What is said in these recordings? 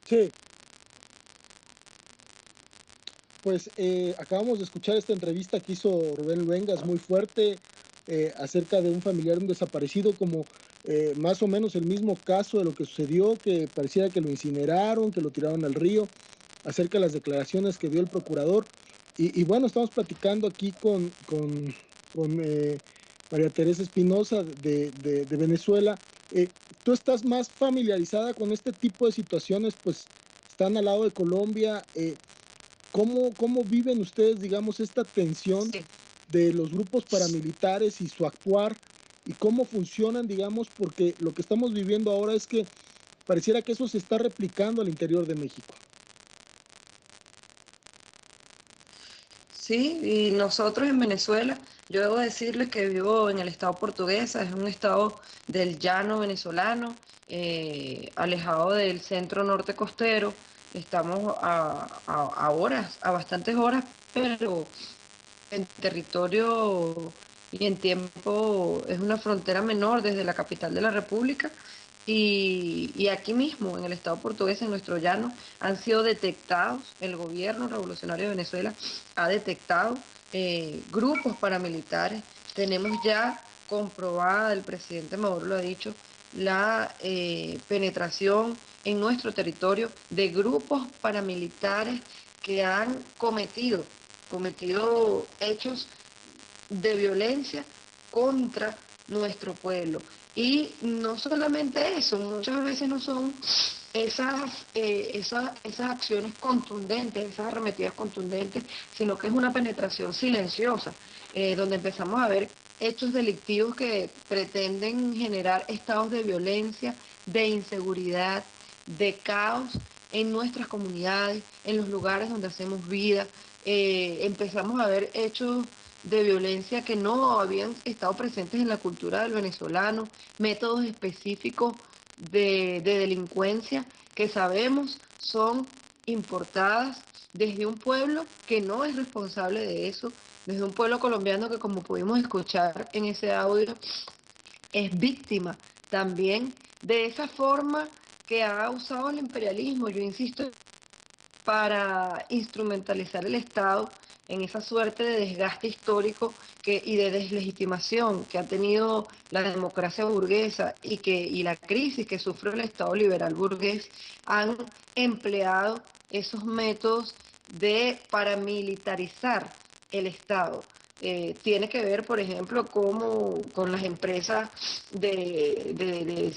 Sí, pues acabamos de escuchar esta entrevista que hizo Rubén Luengas, muy fuerte, acerca de un familiar, un desaparecido, como más o menos el mismo caso de lo que sucedió, que pareciera que lo incineraron, que lo tiraron al río, acerca de las declaraciones que dio el procurador. Y bueno, estamos platicando aquí con María Teresa Espinosa de Venezuela. Eh, ¿Tú estás más familiarizada con este tipo de situaciones? Pues están al lado de Colombia. ¿Cómo viven ustedes, digamos, esta tensión Sí. de los grupos paramilitares y su actuar y cómo funcionan, digamos, porque lo que estamos viviendo ahora es que pareciera que eso se está replicando al interior de México? Sí, y nosotros en Venezuela, yo debo decirles que vivo en el estado portuguesa, es un estado del llano venezolano, alejado del centro norte costero. Estamos a horas, a bastantes horas, pero en territorio y en tiempo es una frontera menor desde la capital de la República. Y aquí mismo, en el Estado portugués, en nuestro llano, han sido detectados, el gobierno revolucionario de Venezuela ha detectado grupos paramilitares. Tenemos ya comprobada, el presidente Maduro lo ha dicho, la penetración en nuestro territorio de grupos paramilitares que han cometido hechos de violencia contra nuestro pueblo. Y no solamente eso, muchas veces no son esas acciones contundentes, esas arremetidas contundentes, sino que es una penetración silenciosa, donde empezamos a ver hechos delictivos que pretenden generar estados de violencia, de inseguridad, de caos en nuestras comunidades, en los lugares donde hacemos vida. Empezamos a ver hechos de violencia que no habían estado presentes en la cultura del venezolano, métodos específicos de delincuencia que sabemos son importadas desde un pueblo que no es responsable de eso, desde un pueblo colombiano que, como pudimos escuchar en ese audio, es víctima también de esa forma que ha usado el imperialismo. Yo insisto, para instrumentalizar el Estado en esa suerte de desgaste histórico y de deslegitimación que ha tenido la democracia burguesa y la crisis que sufre el Estado liberal burgués, han empleado esos métodos de paramilitarizar el Estado. Tiene que ver, por ejemplo, con las empresas de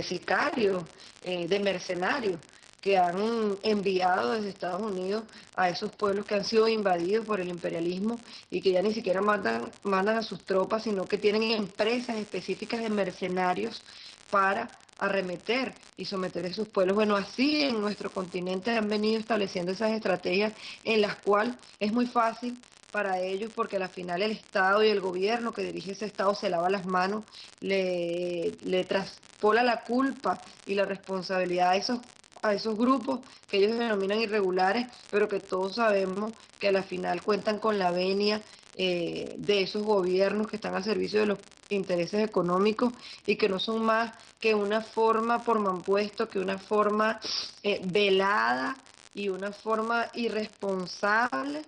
sicarios, de mercenarios, que han enviado desde Estados Unidos a esos pueblos que han sido invadidos por el imperialismo y que ya ni siquiera mandan a sus tropas, sino que tienen empresas específicas de mercenarios para arremeter y someter a esos pueblos. Bueno, así en nuestro continente han venido estableciendo esas estrategias en las cuales es muy fácil para ellos porque al final el Estado y el gobierno que dirige ese Estado se lava las manos, le traspola la culpa y la responsabilidad a esos grupos que ellos denominan irregulares, pero que todos sabemos que a la final cuentan con la venia de esos gobiernos que están al servicio de los intereses económicos y que no son más que una forma por mampuesto, que una forma velada y una forma irresponsable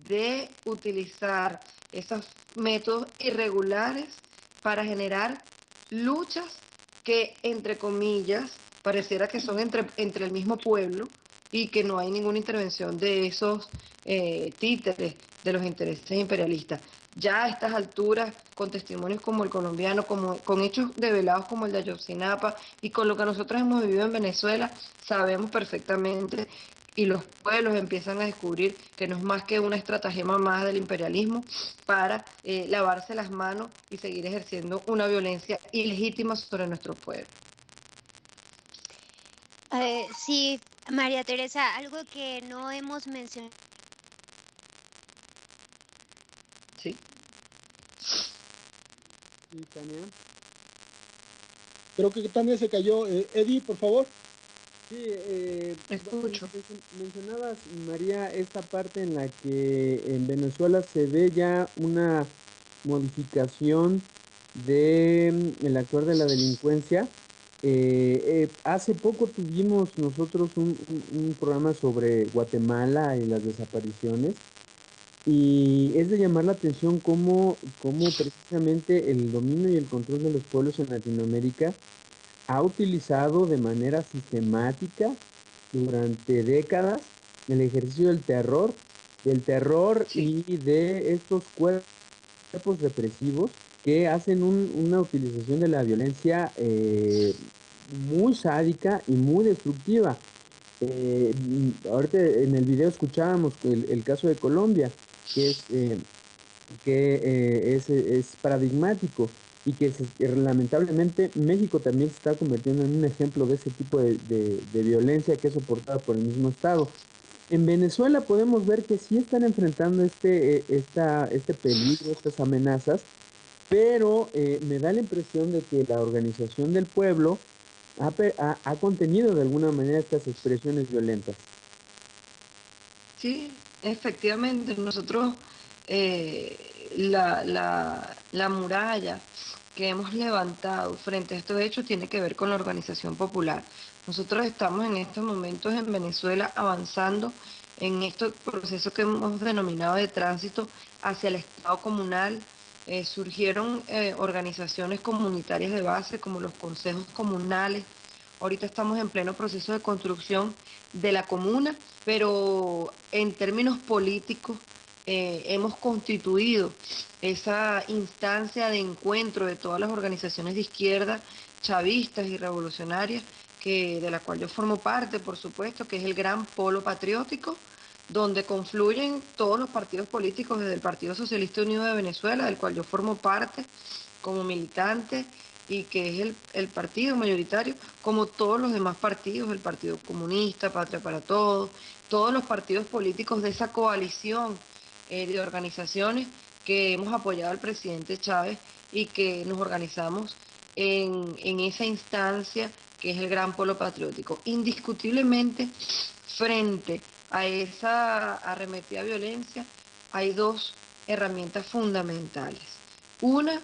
de utilizar esos métodos irregulares para generar luchas que, entre comillas, pareciera que son entre el mismo pueblo y que no hay ninguna intervención de esos títeres de los intereses imperialistas. Ya a estas alturas, con testimonios como el colombiano, con hechos develados como el de Ayotzinapa y con lo que nosotros hemos vivido en Venezuela, sabemos perfectamente y los pueblos empiezan a descubrir que no es más que una estratagema más del imperialismo para lavarse las manos y seguir ejerciendo una violencia ilegítima sobre nuestro pueblo. Sí, María Teresa, algo que no hemos mencionado. ¿Sí? Sí, Tania. Creo que Tania se cayó. Eddie, por favor. Sí, bueno, Escucho. mencionabas, María, esta parte en la que en Venezuela se ve ya una modificación de el actuar de la delincuencia. Hace poco tuvimos nosotros un programa sobre Guatemala y las desapariciones. Y es de llamar la atención cómo precisamente el dominio y el control de los pueblos en Latinoamérica ha utilizado de manera sistemática durante décadas el ejercicio del terror Sí, y de estos cuerpos represivos que hacen una utilización de la violencia muy sádica y muy destructiva. Ahorita en el video escuchábamos el caso de Colombia, que es paradigmático y que lamentablemente México también se está convirtiendo en un ejemplo de ese tipo de violencia que es soportada por el mismo Estado. En Venezuela podemos ver que sí están enfrentando este peligro, estas amenazas, pero me da la impresión de que la organización del pueblo ha contenido de alguna manera estas expresiones violentas. sí, efectivamente, nosotros la muralla que hemos levantado frente a estos hechos tiene que ver con la organización popular. Nosotros estamos en estos momentos en Venezuela avanzando en este proceso que hemos denominado de tránsito hacia el Estado comunal. Surgieron organizaciones comunitarias de base como los consejos comunales. Ahorita estamos en pleno proceso de construcción de la comuna, pero en términos políticos hemos constituido esa instancia de encuentro de todas las organizaciones de izquierda, chavistas y revolucionarias, de la cual yo formo parte, por supuesto, que es el Gran Polo Patriótico, donde confluyen todos los partidos políticos desde el Partido Socialista Unido de Venezuela, del cual yo formo parte como militante y que es el partido mayoritario, como todos los demás partidos, el Partido Comunista, Patria para todos los partidos políticos de esa coalición de organizaciones que hemos apoyado al presidente Chávez y que nos organizamos en esa instancia que es el Gran Polo Patriótico. Indiscutiblemente, frente a esa arremetida violencia, hay dos herramientas fundamentales. Una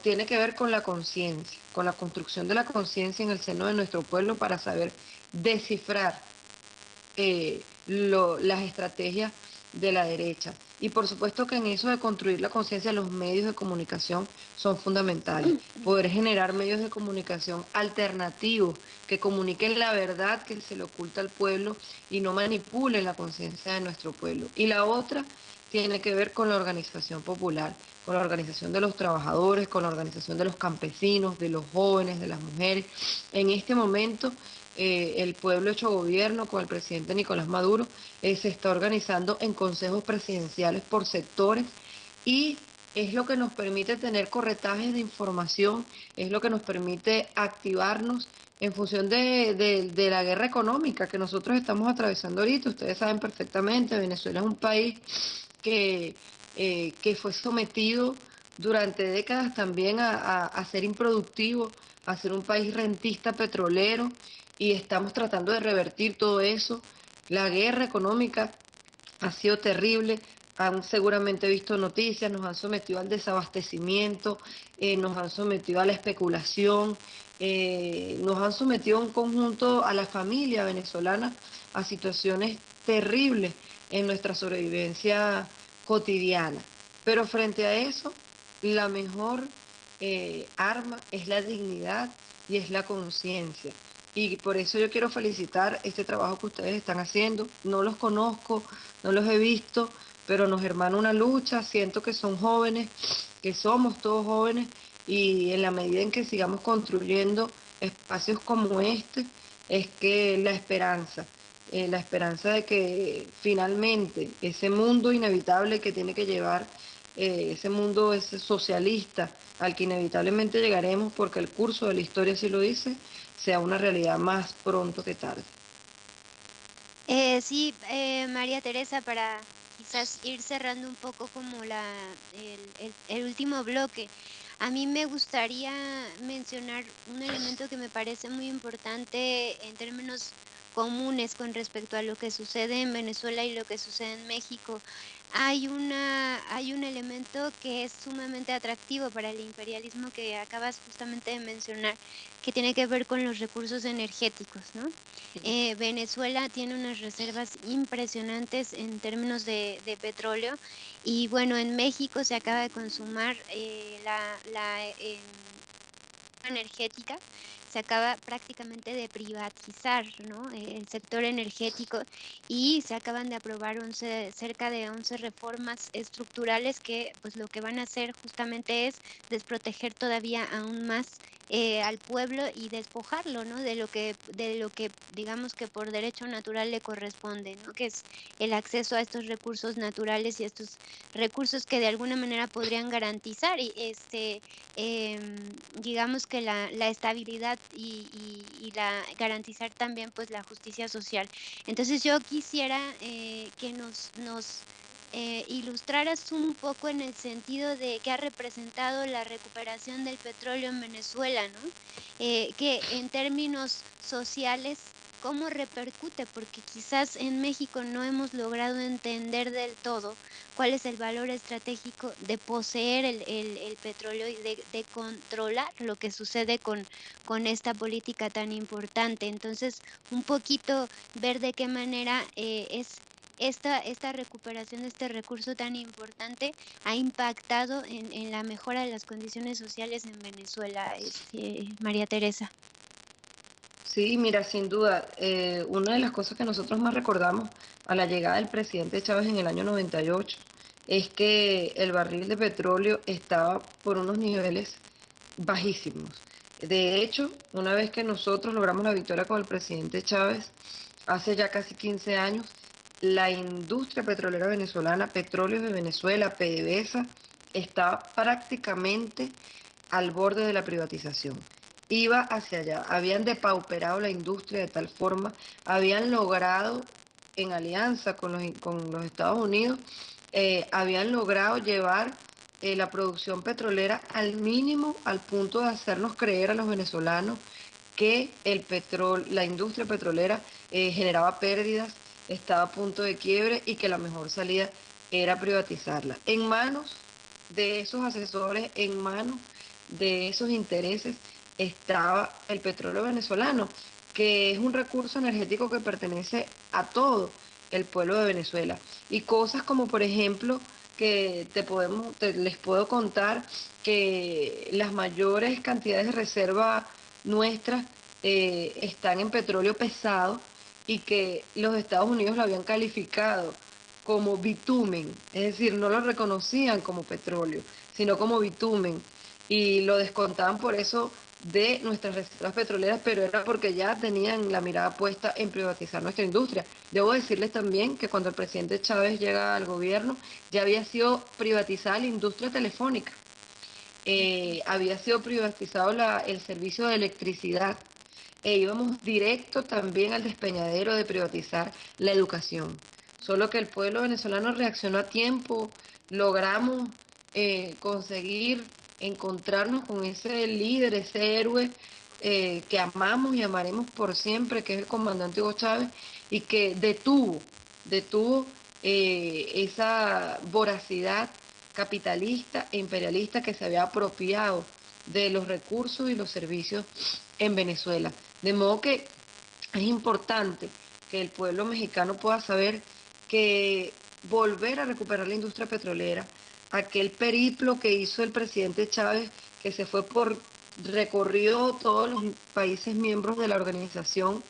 tiene que ver con la conciencia, con la construcción de la conciencia en el seno de nuestro pueblo para saber descifrar las estrategias de la derecha. Y por supuesto que en eso de construir la conciencia, los medios de comunicación son fundamentales. Poder generar medios de comunicación alternativos que comuniquen la verdad que se le oculta al pueblo y no manipulen la conciencia de nuestro pueblo. Y la otra tiene que ver con la organización popular, con la organización de los trabajadores, con la organización de los campesinos, de los jóvenes, de las mujeres. En este momento el pueblo hecho gobierno con el presidente Nicolás Maduro se está organizando en consejos presidenciales por sectores y es lo que nos permite tener corretajes de información, es lo que nos permite activarnos en función de la guerra económica que nosotros estamos atravesando ahorita. Ustedes saben perfectamente, Venezuela es un país que fue sometido durante décadas también a ser improductivo, a ser un país rentista petrolero y estamos tratando de revertir todo eso. La guerra económica ha sido terrible, han seguramente visto noticias, nos han sometido al desabastecimiento, nos han sometido a la especulación, nos han sometido a un conjunto, a la familia venezolana, a situaciones terribles en nuestra sobrevivencia cotidiana. Pero frente a eso, la mejor arma es la dignidad y es la conciencia. Y por eso yo quiero felicitar este trabajo que ustedes están haciendo. No los conozco, no los he visto, pero nos hermana una lucha. Siento que son jóvenes, que somos todos jóvenes y en la medida en que sigamos construyendo espacios como este, es que la esperanza de que finalmente ese mundo inevitable que tiene que llevar, ese mundo ese socialista al que inevitablemente llegaremos porque el curso de la historia así lo dice, sea una realidad más pronto que tarde. Sí, María Teresa, para quizás ir cerrando un poco como el último bloque, a mí me gustaría mencionar un elemento que me parece muy importante en términos comunes con respecto a lo que sucede en Venezuela y lo que sucede en México. Hay un elemento que es sumamente atractivo para el imperialismo que acabas justamente de mencionar, que tiene que ver con los recursos energéticos, ¿no? Venezuela tiene unas reservas impresionantes en términos de petróleo y bueno, en México se acaba de consumar energética, se acaba prácticamente de privatizar, ¿no? El sector energético y se acaban de aprobar cerca de 11 reformas estructurales que pues lo que van a hacer justamente es desproteger todavía aún más al pueblo y despojarlo, ¿no? De lo que digamos que por derecho natural le corresponde, ¿no? Que es el acceso a estos recursos naturales y estos recursos que de alguna manera podrían garantizar em, digamos que la estabilidad y garantizar también pues la justicia social. Entonces yo quisiera que nos ilustraras un poco en el sentido de qué ha representado la recuperación del petróleo en Venezuela, ¿no? Que en términos sociales, ¿cómo repercute? Porque quizás en México no hemos logrado entender del todo cuál es el valor estratégico de poseer el petróleo y de controlar lo que sucede con esta política tan importante. Entonces, un poquito ver de qué manera es esta recuperación de este recurso tan importante ha impactado en la mejora de las condiciones sociales en Venezuela, María Teresa. Sí, mira, sin duda, una de las cosas que nosotros más recordamos a la llegada del presidente Chávez en el año 98 es que el barril de petróleo estaba por unos niveles bajísimos. De hecho, una vez que nosotros logramos la victoria con el presidente Chávez, hace ya casi 15 años, la industria petrolera venezolana, Petróleos de Venezuela, PDVSA, estaba prácticamente al borde de la privatización. Iba hacia allá. Habían depauperado la industria de tal forma, habían logrado, en alianza con los Estados Unidos, habían logrado llevar la producción petrolera al mínimo, al punto de hacernos creer a los venezolanos que la industria petrolera generaba pérdidas, estaba a punto de quiebre y que la mejor salida era privatizarla. En manos de esos asesores, en manos de esos intereses, estaba el petróleo venezolano, que es un recurso energético que pertenece a todo el pueblo de Venezuela. Y cosas como, por ejemplo, que les puedo contar que las mayores cantidades de reserva nuestras están en petróleo pesado y que los Estados Unidos lo habían calificado como bitumen, es decir, no lo reconocían como petróleo, sino como bitumen, y lo descontaban por eso de nuestras reservas petroleras, pero era porque ya tenían la mirada puesta en privatizar nuestra industria. Debo decirles también que cuando el presidente Chávez llega al gobierno, ya había sido privatizada la industria telefónica, había sido privatizado el servicio de electricidad, e íbamos directo también al despeñadero de privatizar la educación. Solo que el pueblo venezolano reaccionó a tiempo, logramos conseguir encontrarnos con ese líder, ese héroe que amamos y amaremos por siempre, que es el comandante Hugo Chávez, y que detuvo esa voracidad capitalista e imperialista que se había apropiado de los recursos y los servicios en Venezuela. De modo que es importante que el pueblo mexicano pueda saber que volver a recuperar la industria petrolera, aquel periplo que hizo el presidente Chávez, que se fue recorrió todos los países miembros de la organización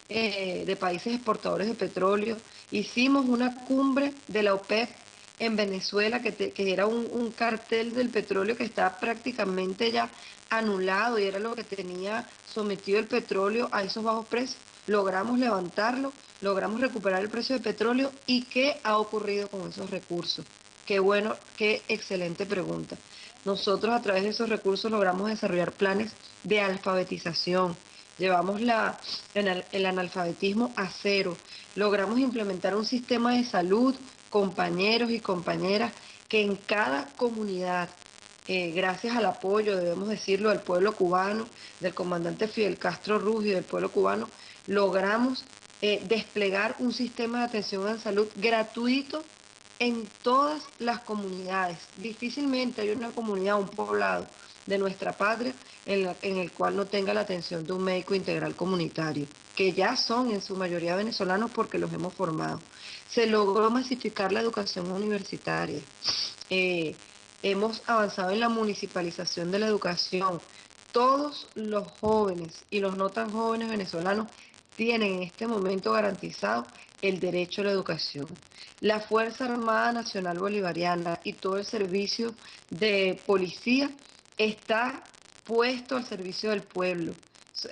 de países exportadores de petróleo, hicimos una cumbre de la OPEP en Venezuela, que era un cartel del petróleo que estaba prácticamente ya anulado y era lo que tenía sometido el petróleo a esos bajos precios. Logramos levantarlo, logramos recuperar el precio del petróleo. ¿Y qué ha ocurrido con esos recursos? Qué bueno, qué excelente pregunta. Nosotros a través de esos recursos logramos desarrollar planes de alfabetización, llevamos el analfabetismo a cero, logramos implementar un sistema de salud, compañeros y compañeras, que en cada comunidad, gracias al apoyo, debemos decirlo, del pueblo cubano, del comandante Fidel Castro Ruz y del pueblo cubano, logramos desplegar un sistema de atención en salud gratuito en todas las comunidades. Difícilmente hay una comunidad, un poblado de nuestra patria en el cual no tenga la atención de un médico integral comunitario, que ya son en su mayoría venezolanos porque los hemos formado. Se logró masificar la educación universitaria. Eh, Hemos avanzado en la municipalización de la educación. Todos los jóvenes y los no tan jóvenes venezolanos tienen en este momento garantizado el derecho a la educación. La Fuerza Armada Nacional Bolivariana y todo el servicio de policía está puesto al servicio del pueblo.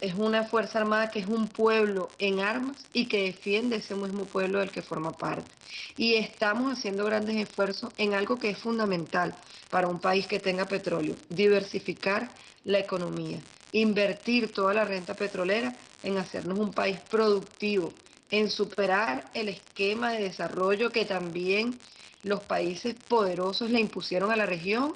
Es una Fuerza Armada que es un pueblo en armas y que defiende ese mismo pueblo del que forma parte. Y estamos haciendo grandes esfuerzos en algo que es fundamental para un país que tenga petróleo: diversificar la economía, invertir toda la renta petrolera en hacernos un país productivo, en superar el esquema de desarrollo que también los países poderosos le impusieron a la región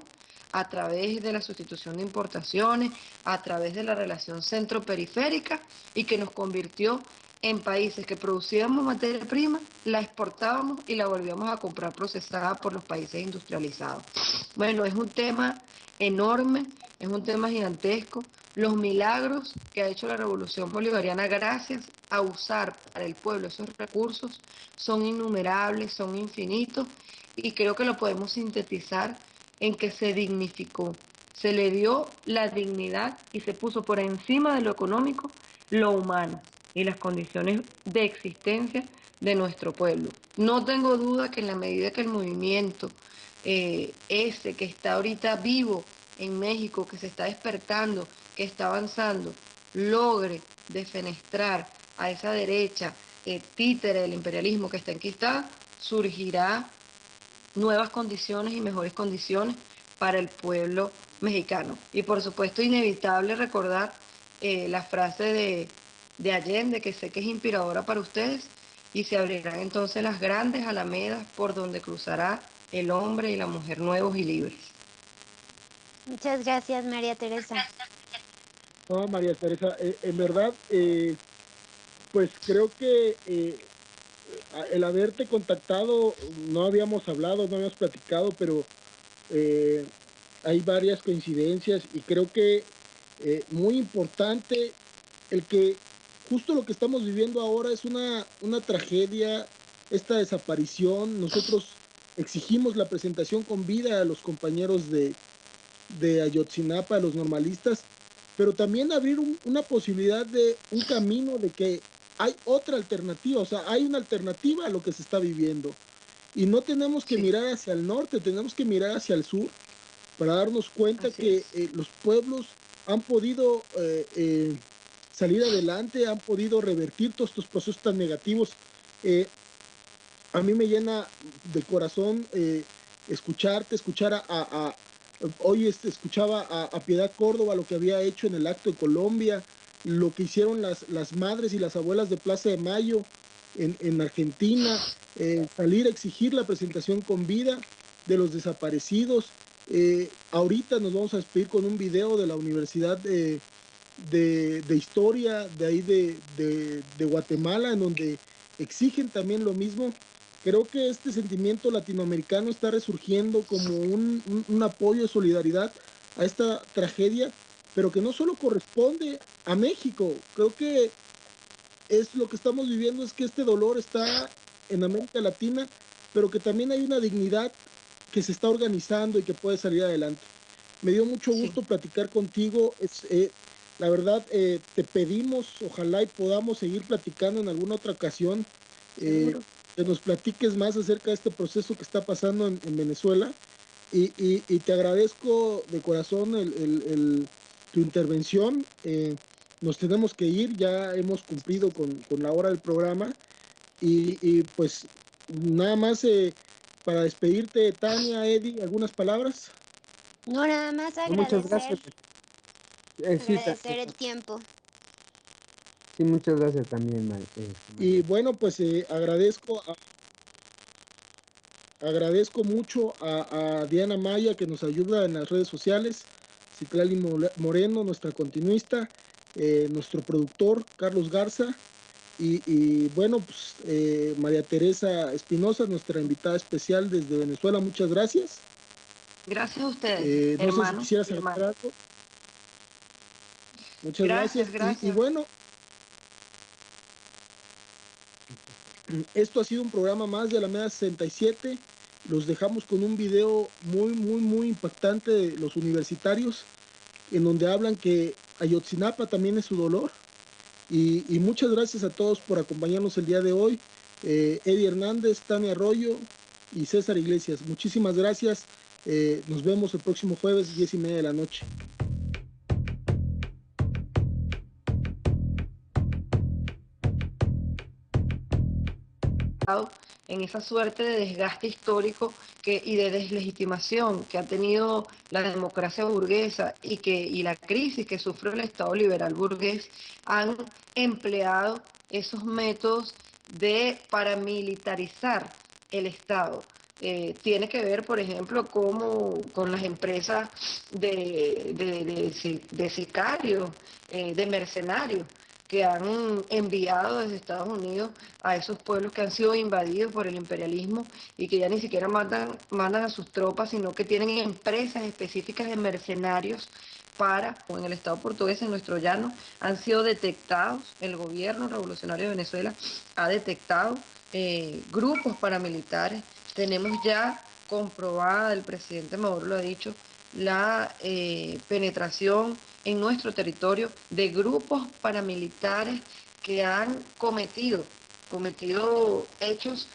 a través de la sustitución de importaciones, a través de la relación centro-periférica, y que nos convirtió en países que producíamos materia prima, la exportábamos y la volvíamos a comprar procesada por los países industrializados. Bueno, es un tema enorme, es un tema gigantesco. Los milagros que ha hecho la Revolución Bolivariana gracias a usar para el pueblo esos recursos son innumerables, son infinitos, y creo que lo podemos sintetizar en que se dignificó, se le dio la dignidad y se puso por encima de lo económico lo humano y las condiciones de existencia de nuestro pueblo. No tengo duda que en la medida que el movimiento ese que está ahorita vivo en México, que se está despertando, que está avanzando, logre defenestrar a esa derecha títere del imperialismo que está enquistada, surgirá nuevas condiciones y mejores condiciones para el pueblo mexicano. Y por supuesto, inevitable recordar la frase de Allende, que sé que es inspiradora para ustedes: y se abrirán entonces las grandes alamedas por donde cruzará el hombre y la mujer nuevos y libres. Muchas gracias, María Teresa. No, María Teresa, en verdad, pues creo que el haberte contactado, no habíamos hablado, no habíamos platicado, pero eh, hay varias coincidencias y creo que muy importante el que justo lo que estamos viviendo ahora es una tragedia, esta desaparición. Nosotros exigimos la presentación con vida a los compañeros de Ayotzinapa, a los normalistas, pero también abrir una posibilidad de un camino de que hay otra alternativa, o sea, hay una alternativa a lo que se está viviendo. Y no tenemos que mirar hacia el norte, tenemos que mirar hacia el sur para darnos cuenta que los pueblos han podido salir adelante, han podido revertir todos estos procesos tan negativos. A mí me llena de corazón escucharte, hoy escuchaba a Piedad Córdoba, lo que había hecho en el acto de Colombia, lo que hicieron las madres y las abuelas de Plaza de Mayo en Argentina, salir a exigir la presentación con vida de los desaparecidos. Ahorita nos vamos a despedir con un video de la Universidad de Historia de ahí de Guatemala, en donde exigen también lo mismo. Creo que este sentimiento latinoamericano está resurgiendo como un apoyo de solidaridad a esta tragedia, pero que no solo corresponde a México. Creo que es lo que estamos viviendo, es que este dolor está en América Latina, pero que también hay una dignidad que se está organizando y que puede salir adelante. Me dio mucho gusto platicar contigo. La verdad, te pedimos, ojalá y podamos seguir platicando en alguna otra ocasión, que nos platiques más acerca de este proceso que está pasando en Venezuela, y te agradezco de corazón tu intervención. Nos tenemos que ir, ya hemos cumplido con la hora del programa, y pues nada más para despedirte, Tania, Eddie, ¿algunas palabras? No, nada más Muchas gracias. agradecer el tiempo. Sí, muchas gracias también, Y bueno, pues agradezco mucho a Diana Maya, que nos ayuda en las redes sociales, Citlali Moreno, nuestra continuista, nuestro productor, Carlos Garza, Y bueno, pues María Teresa Espinosa, nuestra invitada especial desde Venezuela, muchas gracias. Gracias a ustedes, No sé si hermanos quisieras y agregar hermanas. algo. Muchas Gracias, gracias. Y gracias. bueno, esto ha sido un programa más de Alameda 67. Los dejamos con un video muy impactante de los universitarios, en donde hablan que Ayotzinapa también es su dolor. Y muchas gracias a todos por acompañarnos el día de hoy. Eddie Hernández, Tania Arroyo y César Iglesias. Muchísimas gracias. Nos vemos el próximo jueves, 10:30 de la noche. En esa suerte de desgaste histórico y de deslegitimación que ha tenido la democracia burguesa y la crisis que sufre el Estado liberal burgués, han empleado esos métodos de paramilitarizar el Estado. Tiene que ver, por ejemplo, con las empresas de sicarios, de mercenarios, que han enviado desde Estados Unidos a esos pueblos que han sido invadidos por el imperialismo y que ya ni siquiera mandan a sus tropas, sino que tienen empresas específicas de mercenarios en el Estado portugués, en nuestro llano, han sido detectados, el gobierno revolucionario de Venezuela ha detectado grupos paramilitares. Tenemos ya comprobada, el presidente Maduro lo ha dicho, la penetración en nuestro territorio de grupos paramilitares que han cometido hechos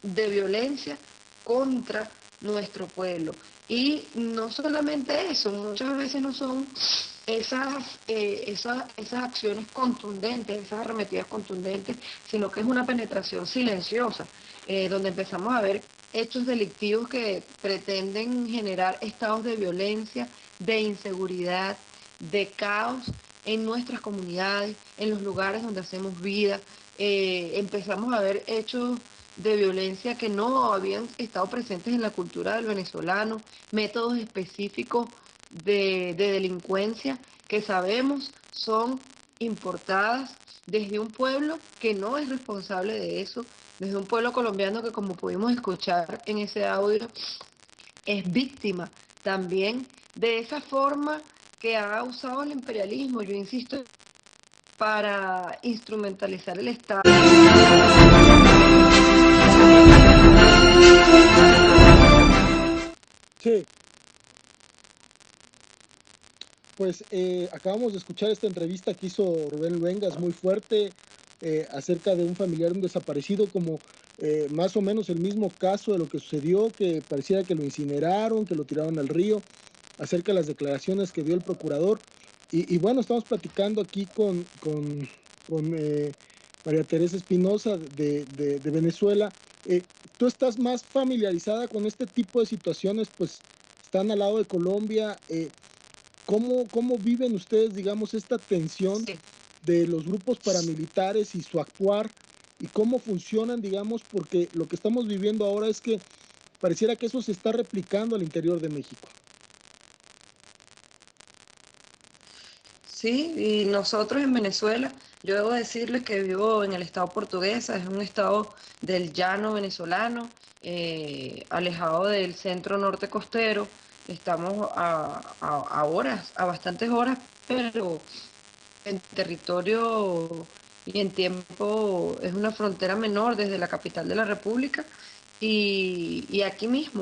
de violencia contra nuestro pueblo. Y no solamente eso, muchas veces no son esas acciones contundentes, esas arremetidas contundentes, sino que es una penetración silenciosa, donde empezamos a ver hechos delictivos que pretenden generar estados de violencia, de inseguridad, de caos en nuestras comunidades, en los lugares donde hacemos vida. Empezamos a ver hechos de violencia que no habían estado presentes en la cultura del venezolano, métodos específicos de delincuencia que sabemos son importadas desde un pueblo que no es responsable de eso, desde un pueblo colombiano que, como pudimos escuchar en ese audio, es víctima también de esa forma que ha usado el imperialismo, yo insisto, para instrumentalizar el Estado. Sí, pues acabamos de escuchar esta entrevista que hizo Rubén Luengas, muy fuerte, acerca de un familiar de un desaparecido, como más o menos el mismo caso de lo que sucedió, que pareciera que lo incineraron, que lo tiraron al río, acerca de las declaraciones que dio el procurador. Y bueno, estamos platicando aquí con María Teresa Espinosa de Venezuela. ¿Tú estás más familiarizada con este tipo de situaciones? Pues están al lado de Colombia. ¿Cómo viven ustedes, digamos, esta tensión Sí. de los grupos paramilitares y su actuar y cómo funcionan, digamos, porque lo que estamos viviendo ahora es que pareciera que eso se está replicando al interior de México? Sí, y nosotros en Venezuela, yo debo decirles que vivo en el estado portuguesa, es un estado del llano venezolano, alejado del centro norte costero. Estamos a horas, a bastantes horas, pero en territorio y en tiempo es una frontera menor desde la capital de la República y aquí mismo.